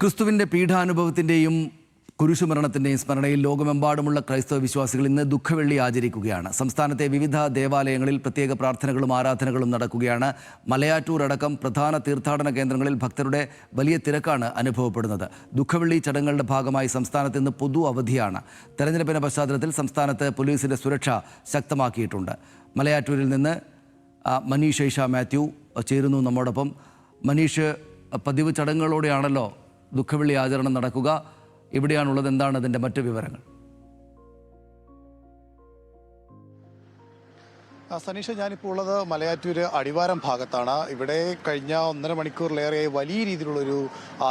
ക്രിസ്തുവിന്റെ പീഠാനുഭവത്തിന്റെയും കുരിശുമരണത്തിന്റെയും സ്മരണയിൽ ലോകമെമ്പാടുമുള്ള ക്രൈസ്തവ വിശ്വാസികൾ ഇന്ന് ദുഃഖവെള്ളി ആചരിക്കുകയാണ്. സംസ്ഥാനത്തെ വിവിധ ദേവാലയങ്ങളിൽ പ്രത്യേക പ്രാർത്ഥനകളും ആരാധനകളും നടക്കുകയാണ്. മലയാറ്റൂർ അടക്കം പ്രധാന തീർത്ഥാടന കേന്ദ്രങ്ങളിൽ ഭക്തരുടെ വലിയ തിരക്കാണ് അനുഭവപ്പെടുന്നത്. ദുഃഖവെള്ളി ചടങ്ങുകളുടെ ഭാഗമായി സംസ്ഥാനത്ത് ഇന്ന് പൊതു അവധിയാണ്. തെരഞ്ഞെടുപ്പിന്റെ പശ്ചാത്തലത്തിൽ സംസ്ഥാനത്ത് പോലീസിന്റെ സുരക്ഷ ശക്തമാക്കിയിട്ടുണ്ട്. മലയാറ്റൂരിൽ നിന്ന് മനീഷ് ഐഷ മാത്യു ചേരുന്നു നമ്മോടൊപ്പം. മനീഷ്, പതിവ് ചടങ്ങുകളോടെയാണല്ലോ ദുഃഖവെള്ളി ആചരണം നടക്കുക. എവിടെയാണുള്ളത്? എന്താണ് അതിൻ്റെ മറ്റു വിവരങ്ങൾ? സനീഷ, ഞാനിപ്പോൾ ഉള്ളത് മലയാറ്റൂര് അടിവാരം ഭാഗത്താണ്. ഇവിടെ കഴിഞ്ഞ 1.5 മണിക്കൂറിലേറെ വലിയ രീതിയിലുള്ളൊരു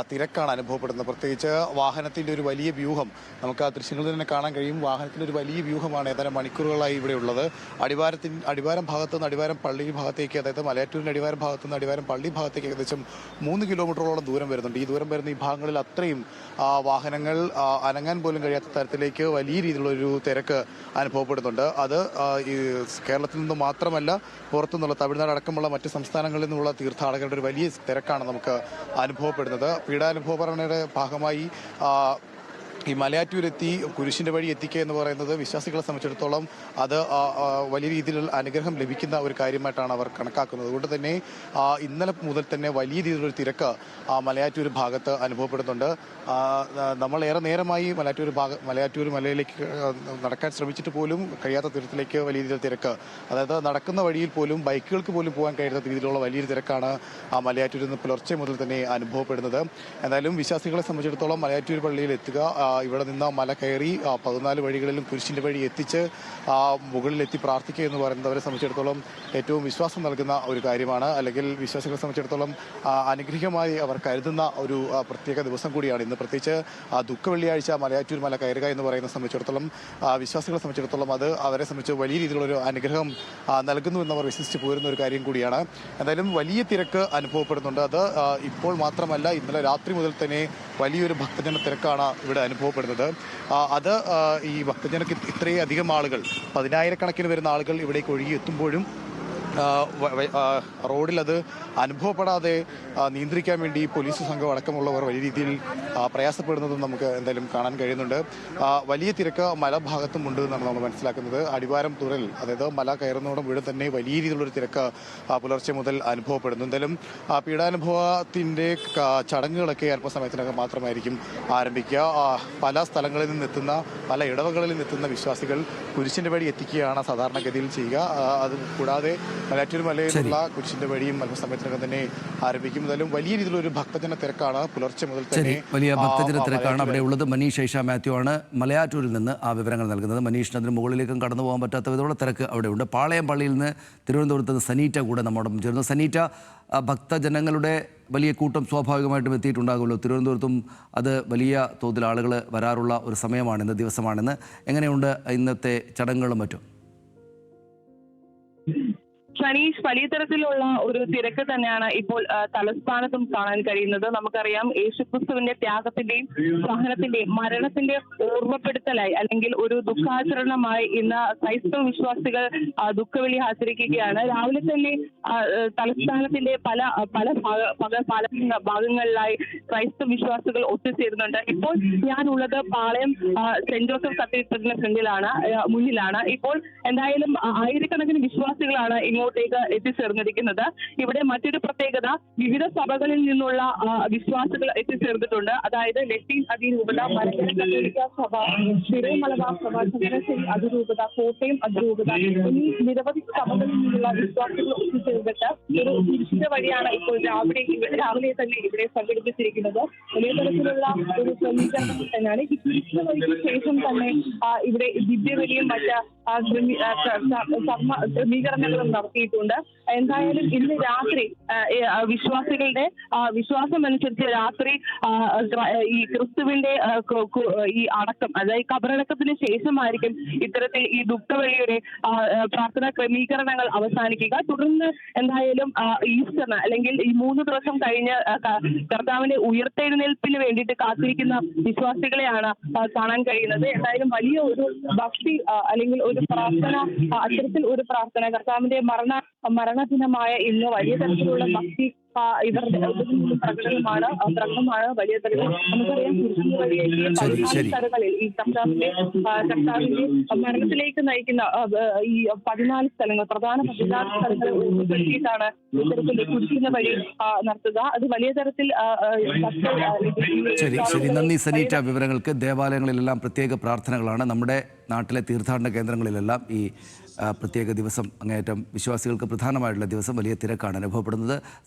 തിരക്കാണ് അനുഭവപ്പെടുന്നത്. പ്രത്യേകിച്ച് വാഹനത്തിൻ്റെ ഒരു വലിയ വ്യൂഹം നമുക്ക് ആ ദൃശ്യങ്ങളിൽ തന്നെ കാണാൻ കഴിയും. വാഹനത്തിൻ്റെ ഒരു വലിയ വ്യൂഹമാണ് ഏതാനും മണിക്കൂറുകളായി ഇവിടെ ഉള്ളത്. അടിവാരം ഭാഗത്തു നിന്ന് അടിവാരം പള്ളി ഭാഗത്തേക്ക്, അതായത് മലയാറ്റൂരിൻ്റെ അടിവാരം ഭാഗത്തു നിന്ന് അടിവാരം പള്ളി ഭാഗത്തേക്ക് ഏകദേശം 3 കിലോമീറ്ററോളം ദൂരം വരുന്നുണ്ട്. ഈ ദൂരം വരുന്ന ഈ ഭാഗങ്ങളിൽ അത്രയും വാഹനങ്ങൾ അനങ്ങാൻ പോലും കഴിയാത്ത തരത്തിലേക്ക് വലിയ രീതിയിലുള്ളൊരു തിരക്ക് അനുഭവപ്പെടുന്നുണ്ട്. അത് ഈ കേരളത്തിൽ നിന്ന് മാത്രമല്ല, പുറത്തുനിന്നുള്ള തമിഴ്നാട് അടക്കമുള്ള മറ്റ് സംസ്ഥാനങ്ങളിൽ നിന്നുള്ള തീർത്ഥാടകരുടെ ഒരു വലിയ തിരക്കാണ് നമുക്ക് അനുഭവപ്പെടുന്നത്. പീഡാനുഭവങ്ങളുടെ ഭാഗമായി ഈ മലയാറ്റൂരെത്തി കുരിശിൻ്റെ വഴി എത്തിക്കുക എന്ന് പറയുന്നത് വിശ്വാസികളെ സംബന്ധിച്ചിടത്തോളം അത് വലിയ രീതിയിൽ അനുഗ്രഹം ലഭിക്കുന്ന ഒരു കാര്യമായിട്ടാണ് അവർ കണക്കാക്കുന്നത്. അതുകൊണ്ട് തന്നെ ഇന്നലെ മുതൽ തന്നെ വലിയ രീതിയിലൊരു തിരക്ക് മലയാറ്റൂർ ഭാഗത്ത് അനുഭവപ്പെടുന്നുണ്ട്. നമ്മൾ ഏറെ നേരമായി മലയാറ്റൂർ മലയിലേക്ക് നടക്കാൻ ശ്രമിച്ചിട്ട് പോലും കഴിയാത്ത തരത്തിലേക്ക് വലിയ രീതിയിൽ തിരക്ക്, അതായത് നടക്കുന്ന വഴിയിൽ പോലും ബൈക്കുകൾക്ക് പോലും പോകാൻ കഴിയാത്ത രീതിയിലുള്ള വലിയൊരു തിരക്കാണ് മലയാറ്റൂരിൽ നിന്ന് പുലർച്ചെ മുതൽ തന്നെ അനുഭവപ്പെടുന്നത്. എന്തായാലും വിശ്വാസികളെ സംബന്ധിച്ചിടത്തോളം മലയാറ്റൂർ പള്ളിയിൽ എത്തുക, ഇവിടെ നിന്ന് മല കയറി 14 വഴികളിലും കുരിശിൻ്റെ വഴി എത്തിച്ച് മുകളിലെത്തി പ്രാർത്ഥിക്കുക എന്ന് പറയുന്നത് അവരെ സംബന്ധിച്ചിടത്തോളം ഏറ്റവും വിശ്വാസം നൽകുന്ന ഒരു കാര്യമാണ്. അല്ലെങ്കിൽ വിശ്വാസികളെ സംബന്ധിച്ചിടത്തോളം അനുഗ്രഹമായി അവർ കരുതുന്ന ഒരു പ്രത്യേക ദിവസം കൂടിയാണ് ഇന്ന്. പ്രത്യേകിച്ച് ദുഃഖവെള്ളിയാഴ്ച മലയാറ്റൂർ മല കയറുക എന്ന് പറയുന്നത് സംബന്ധിച്ചിടത്തോളം വിശ്വാസികളെ സംബന്ധിച്ചിടത്തോളം അത് അവരെ സംബന്ധിച്ച് വലിയ രീതിയിലുള്ളൊരു അനുഗ്രഹം നൽകുന്നു എന്നവർ വിശ്വസിച്ച് പോരുന്ന ഒരു കാര്യം കൂടിയാണ്. എന്തായാലും വലിയ തിരക്ക് അനുഭവപ്പെടുന്നുണ്ട്. അത് ഇപ്പോൾ മാത്രമല്ല, ഇന്നലെ രാത്രി മുതൽ തന്നെ വലിയൊരു ഭക്തജന തിരക്കാണ് ഇവിടെ അനുഭവപ്പെടുന്നത്. അത് ഈ ഭക്തജനക്ക് ഇത്രയും അധികം ആളുകൾ, 10,000-കണക്കിന് വരുന്ന ആളുകൾ ഇവിടേക്ക് ഒഴുകി എത്തുമ്പോഴും റോഡിൽ അത് അനുഭവപ്പെടാതെ നിയന്ത്രിക്കാൻ വേണ്ടി പോലീസ് സംഘം അടക്കമുള്ളവർ വലിയ രീതിയിൽ പ്രയാസപ്പെടുന്നതും നമുക്ക് എന്തായാലും കാണാൻ കഴിയുന്നുണ്ട്. വലിയ തിരക്ക് മലഭാഗത്തും ഉണ്ട് എന്നാണ് നമ്മൾ മനസ്സിലാക്കുന്നത്. അടിവാരം തുരൽ, അതായത് മല കയറുന്നതോടെ വീട് തന്നെ വലിയ രീതിയിലുള്ളൊരു തിരക്ക് പുലർച്ചെ മുതൽ അനുഭവപ്പെടുന്നു. എന്തായാലും പീഡാനുഭവത്തിൻ്റെ ചടങ്ങുകളൊക്കെ അല്പസമയത്തിനകം മാത്രമായിരിക്കും ആരംഭിക്കുക. പല സ്ഥലങ്ങളിൽ നിന്നെത്തുന്ന, പല ഇടവകളിൽ നിന്നെത്തുന്ന വിശ്വാസികൾ കുരിശിൻ്റെ വഴി എത്തിക്കുകയാണ് സാധാരണഗതിയിൽ ചെയ്യുക. അത് കൂടാതെ മലയാറ്റൂർ മലയിലുള്ള കുരിശിന്റെ വഴിയും അല്പസമയത്തിനകം തന്നെ ആരംഭിക്കും. എന്തായാലും വലിയ രീതിയിലൊരു ഭക്തജന തിരക്കാണ് പുലർച്ചെ മുതൽ തന്നെ. വലിയ ഭക്തജന തിരക്കാണ് അവിടെ ഉള്ളത്. മനീഷ് ഐഷ മാത്യു ആണ് മലയാറ്റൂരിൽ നിന്ന് ആ വിവരങ്ങൾ നൽകുന്നത്. മനീഷിന് അതിന് മുകളിലേക്കും കടന്നു പോകാൻ പറ്റാത്ത വിധമുള്ള തിരക്ക് അവിടെയുണ്ട്. പാളയം പള്ളിയിൽ നിന്ന് തിരുവനന്തപുരത്ത് നിന്ന് സനീറ്റ കൂടെ നമ്മോടൊപ്പം ചേർന്നു. സനീറ്റ, ഭക്തജനങ്ങളുടെ വലിയ കൂട്ടം സ്വാഭാവികമായിട്ടും എത്തിയിട്ടുണ്ടാകുമല്ലോ. തിരുവനന്തപുരത്തും അത് വലിയ തോതിൽ ആളുകൾ വരാറുള്ള ഒരു സമയമാണിന്ന്, ദിവസമാണിന്ന്. എങ്ങനെയുണ്ട് ഇന്നത്തെ ചടങ്ങുകളും മറ്റും? സനീഷ്, വലിയ തരത്തിലുള്ള ഒരു തിരക്ക് തന്നെയാണ് ഇപ്പോൾ തലസ്ഥാനത്തും കാണാൻ കഴിയുന്നത്. നമുക്കറിയാം, യേശുക്രിസ്തുവിന്റെ ത്യാഗത്തിന്റെയും സഹനത്തിന്റെയും മരണത്തിന്റെ ഓർമ്മപ്പെടുത്തലായി, അല്ലെങ്കിൽ ഒരു ദുഃഖാചരണമായി ഇന്ന് ക്രൈസ്തവ വിശ്വാസികൾ ദുഃഖവെള്ളി ആചരിക്കുകയാണ്. രാവിലെ തന്നെ തലസ്ഥാനത്തിന്റെ പല ഭാഗങ്ങളിലായി ക്രൈസ്തവ വിശ്വാസികൾ ഒത്തുചേരുന്നുണ്ട്. ഇപ്പോൾ ഞാനുള്ളത് പാളയം സെന്റ് ജോസഫ് കത്തീഡ്രലിന് മുന്നിലാണ്. ഇപ്പോൾ എന്തായാലും ആയിരക്കണക്കിന് വിശ്വാസികളാണ് ഇങ്ങോട്ടേക്ക് എത്തിച്ചേർന്നിരിക്കുന്നത്. ഇവിടെ മറ്റൊരു പ്രത്യേകത, വിവിധ സഭകളിൽ നിന്നുള്ള വിശ്വാസികൾ എത്തിച്ചേർന്നിട്ടുണ്ട്. അതായത് ലത്തീൻ അതിരൂപത, മലങ്കര കത്തോലിക്ക സഭ, സിറോ മലബാർ സഭ, ചങ്ങനാശ്ശേരി അതിരൂപത, കോട്ടയം അതിരൂപത എന്നീ നിരവധി സഭകളിൽ നിന്നുള്ള വിശ്വാസികൾ ഒത്തുചേർന്നിട്ട് ഒരു കുരിശിന്റെ വഴിയാണ് ഇപ്പോൾ രാവിലെ തന്നെ ഇവിടെ സംഘടിപ്പിച്ചിരിക്കുന്നത്. വലിയ തരത്തിലുള്ള ഒരു ക്രമീകരണം തന്നെയാണ്. ഈ കുരിശിന്റെ വഴിക്ക് ശേഷം തന്നെ ഇവിടെ ദിവ്യബലിയും മറ്റ് ക്രമീകരണങ്ങളും നടത്തിയിട്ടുണ്ട്. എന്തായാലും ഇന്ന് രാത്രി വിശ്വാസികളുടെ വിശ്വാസം അനുസരിച്ച് രാത്രി ഈ ക്രിസ്തുവിന്റെ ഈ അടക്കം, അതായത് കബറടക്കത്തിന് ശേഷമായിരിക്കും ഇത്തരത്തിൽ ഈ ദുഃഖവെള്ളിയുടെ പ്രാർത്ഥനാ ക്രമീകരണങ്ങൾ അവസാനിക്കുക. തുടർന്ന് എന്തായാലും ഈസ്റ്ററിന്, അല്ലെങ്കിൽ ഈ 3 ദിവസം കഴിഞ്ഞ് കർത്താവിന്റെ ഉയർത്തെഴുന്നേൽപ്പിന് വേണ്ടിയിട്ട് കാത്തിരിക്കുന്ന വിശ്വാസികളെയാണ് കാണാൻ കഴിയുന്നത്. എന്തായാലും വലിയ ഒരു ഭക്തി, അല്ലെങ്കിൽ ഒരു പ്രാർത്ഥന, അത്തരത്തിൽ ഒരു പ്രാർത്ഥന, കർത്താവിന്റെ മരണദിനമായ ഇന്ന് വലിയ തരത്തിലുള്ള ഭക്തി ഇവരുടെ പ്രകടനമാണ് വലിയ തരത്തിൽ നമുക്കറിയാം കുരിശിന് വഴിയേക്ക് പതിനാല് സ്ഥലങ്ങളിൽ ഈ കർത്താവിന്റെ മരണത്തിലേക്ക് നയിക്കുന്ന ഈ 14 സ്ഥലങ്ങൾ പ്രധാന 14 സ്ഥലങ്ങൾ ഉൾപ്പെടുത്തിയിട്ടാണ് ഇത്തരത്തിൽ കുരിശിന് വഴി നടത്തുക. അത് വലിയ തരത്തിൽ ശരി നന്ദി സനീറ്റ. വിവരങ്ങൾക്ക് ദേവാലയങ്ങളിലെല്ലാം പ്രത്യേക പ്രാർത്ഥനകളാണ്. നമ്മുടെ നാട്ടിലെ തീർത്ഥാടന കേന്ദ്രങ്ങളിലെല്ലാം ഈ പ്രത്യേക ദിവസം അങ്ങേയറ്റം വിശ്വാസികൾക്ക് പ്രധാനമായിട്ടുള്ള ദിവസം വലിയ തിരക്കാണ് അനുഭവപ്പെടുന്നത്.